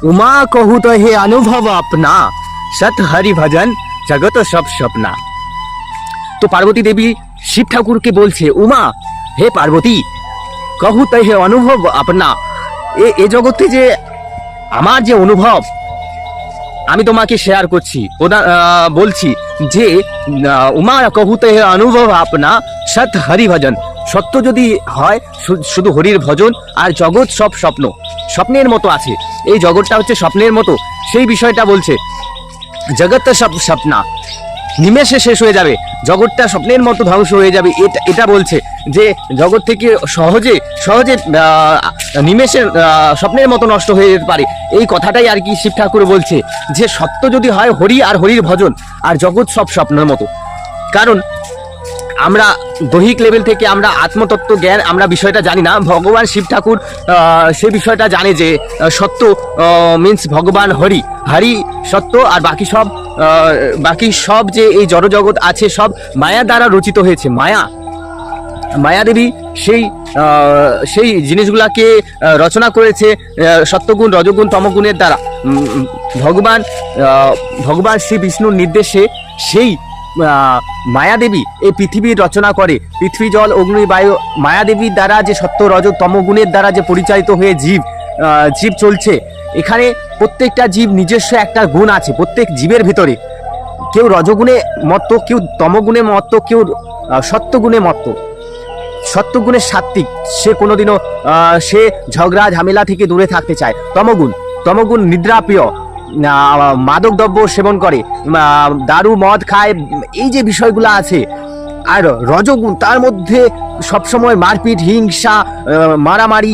उमा कहू तो हे अनुभव अपना, सत हरि भजन जगत सब सपना। तो पार्वती देवी শিব ঠাকুরকে বলছে, উমা হে পার্বতী, कहू तो हे अनुभव अपना, এ জগতে যে আমার যে অনুভব আমি তোমাকে শেয়ার করছি, বলছি যে উমা कहू तो हे अनुभव अपना, सत हरि भजन। সত্য যদি হয় শুধু হরির ভজন, আর জগৎ সব স্বপ্ন, স্বপ্নের মতো আছে। এই জগৎটা হচ্ছে স্বপ্নের মতো, সেই বিষয়টা বলছে। জগৎ সব স্বপ্না, নিমেষে শেষ হয়ে যাবে, জগৎটা স্বপ্নের মতো ধ্বংস হয়ে যাবে, এটা বলছে যে জগৎ থেকে সহজে সহজে নিমেষে স্বপ্নের মতো নষ্ট হয়ে যেতে পারে। এই কথাটাই আর কি শিব ঠাকুর বলছে যে সত্য যদি হয় হরি আর হরির ভজন, আর জগৎ সব স্বপ্নের মতো। কারণ আমরা দৈহিক লেভেল থেকে আমরা আত্মতত্ত্ব জ্ঞান আমরা বিষয়টা জানি না, ভগবান শিব ঠাকুর সেই বিষয়টা জানে যে সত্য মিন্স ভগবান হরি, হরি সত্য, আর বাকি সব যে এই জড়জগৎ আছে সব মায়া দ্বারা রচিত হয়েছে। মায়াদেবী সেই জিনিসগুলাকে রচনা করেছে সত্যগুণ রজগুণ তমগুণের দ্বারা। ভগবান শ্রী বিষ্ণুর নির্দেশে সেই মায়াদেবী এই পৃথিবীর রচনা করে। পৃথিবী জল অগ্নি বায়ু মায়াদেবীর দ্বারা যে সত্য রজ তমগুণের দ্বারা যে পরিচালিত হয়ে জীব চলছে। এখানে প্রত্যেকটা জীব নিজস্ব একটা গুণ আছে প্রত্যেক জীবের ভিতরে। কেউ রজগুণে মত্ত, কেউ তমগুণে মত্ত, কেউ সত্যগুণে মত্ত। সত্যগুণের সাত্ত্বিক, সে কোনোদিনও সে ঝগড়া ঝামেলা থেকে দূরে থাকতে চায়। তমগুণ নিদ্রাপ্রিয়, মাদক দ্রব্য সেবন করে, দারু মদ খায়, এই যে বিষয়গুলো আছে। আর রজগুণ তার মধ্যে সবসময় মারপিট, হিংসা, মারামারি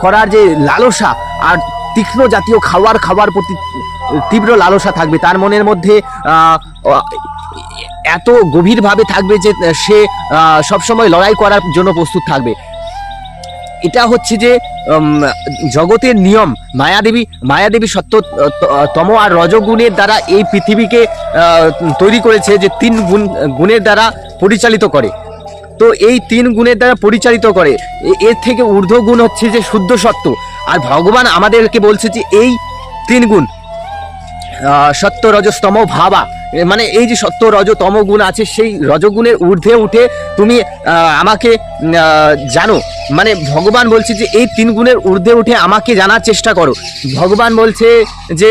করার যে লালসা, আর তীক্ষ্ণ জাতীয় খাওয়ার প্রতি তীব্র লালসা থাকবে তার মনের মধ্যে। এত গভীরভাবে থাকবে যে সে সবসময় লড়াই করার জন্য প্রস্তুত থাকবে। এটা হচ্ছে যে জগতের নিয়ম। মায়াদেবী সত্য তম আর রজগুণের দ্বারা এই পৃথিবীকে তৈরি করেছে, যে তিন গুণের দ্বারা পরিচালিত করে। তো এই তিন গুণের দ্বারা পরিচালিত করে, এর থেকে ঊর্ধ্ব গুণ হচ্ছে যে শুদ্ধ সত্য। আর ভগবান আমাদেরকে বলছে যে এই তিন গুণ সত্য রজস্তম ভাবা, মানে এই যে সত্য রজ তম গুণ আছে, সেই রজগুণের ঊর্ধ্বে উঠে তুমি আমাকে জানো। মানে ভগবান বলছে যে এই তিন গুণের ঊর্ধ্বে উঠে আমাকে জানার চেষ্টা করো। ভগবান বলছে যে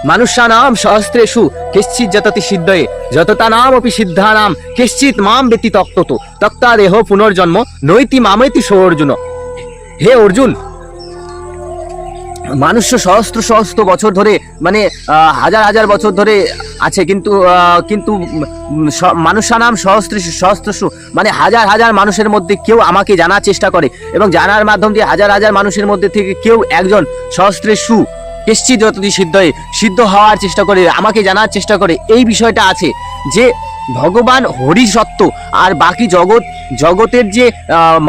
মানুষ্যানাম সহস্রেষু কেশ্চিৎ যততি সিদ্ধয়ে যততানাম অপি সিদ্ধানাম কেশ্চিৎ মাম বেতি তক্তত তক্তা দেহ পুনর্জন্ম নৈতি মামেতি সো অর্জুন। হে অর্জুন, মানুষ সহস্র বছর ধরে, হাজার বছর ধরে আছে, কিন্তু মানুষানাম সহস্রশু মানে হাজার মানুষের মধ্যে কেউ আমাকে জানার চেষ্টা করে, এবং জানার মাধ্যম দিয়ে হাজার মানুষের মধ্যে থেকে কেউ একজন সহস্রেষু কেশ্চিৎ যততি সিদ্ধয়ে সিদ্ধ হওয়ার চেষ্টা করে, আমাকে জানার চেষ্টা করে। এই বিষয়টা আছে যে ভগবান হরি সত্য, আর বাকি জগতের যে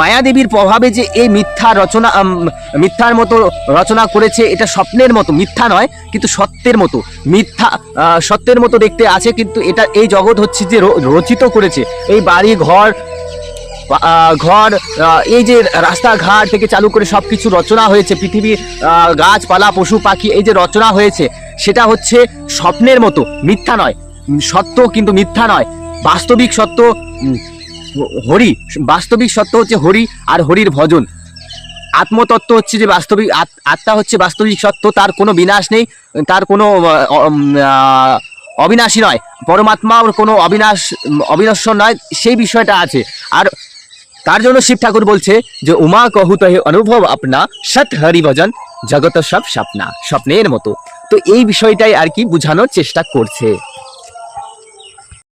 মায়াদেবীর প্রভাবে যে এই মিথ্যার মতো রচনা করেছে, এটা স্বপ্নের মতো, মিথ্যা নয় কিন্তু সত্যের মতো দেখতে আছে, কিন্তু এই জগৎ হচ্ছে যে রচিত করেছে। এই বাড়ি ঘর এই যে রাস্তাঘাট থেকে চালু করে সবকিছু রচনা হয়েছে, পৃথিবীর গাছপালা পশু পাখি এই যে রচনা হয়েছে, সেটা হচ্ছে স্বপ্নের মতো, মিথ্যা নয়। সত্য কিন্তু মিথ্যা নয়। বাস্তবিক সত্য হচ্ছে হরি আর হরির ভজন। আত্মতত্ত্ব হচ্ছে যে বাস্তবিক আত্মা হচ্ছে বাস্তবিক সত্য, তার কোনো বিনাশ নেই, তার কোনো অবিনাশী নয়, পরমাত্মার কোনো অবিনশ্বর নয়, সেই বিষয়টা আছে। আর তার জন্য শিব ঠাকুর বলছে যে উমা कहू तो हे अनुभव अपना, सत हरि भजन जगत सब सपना, স্বপ্নের মতো। তো এই বিষয়টাই আর কি বোঝানোর চেষ্টা করছে।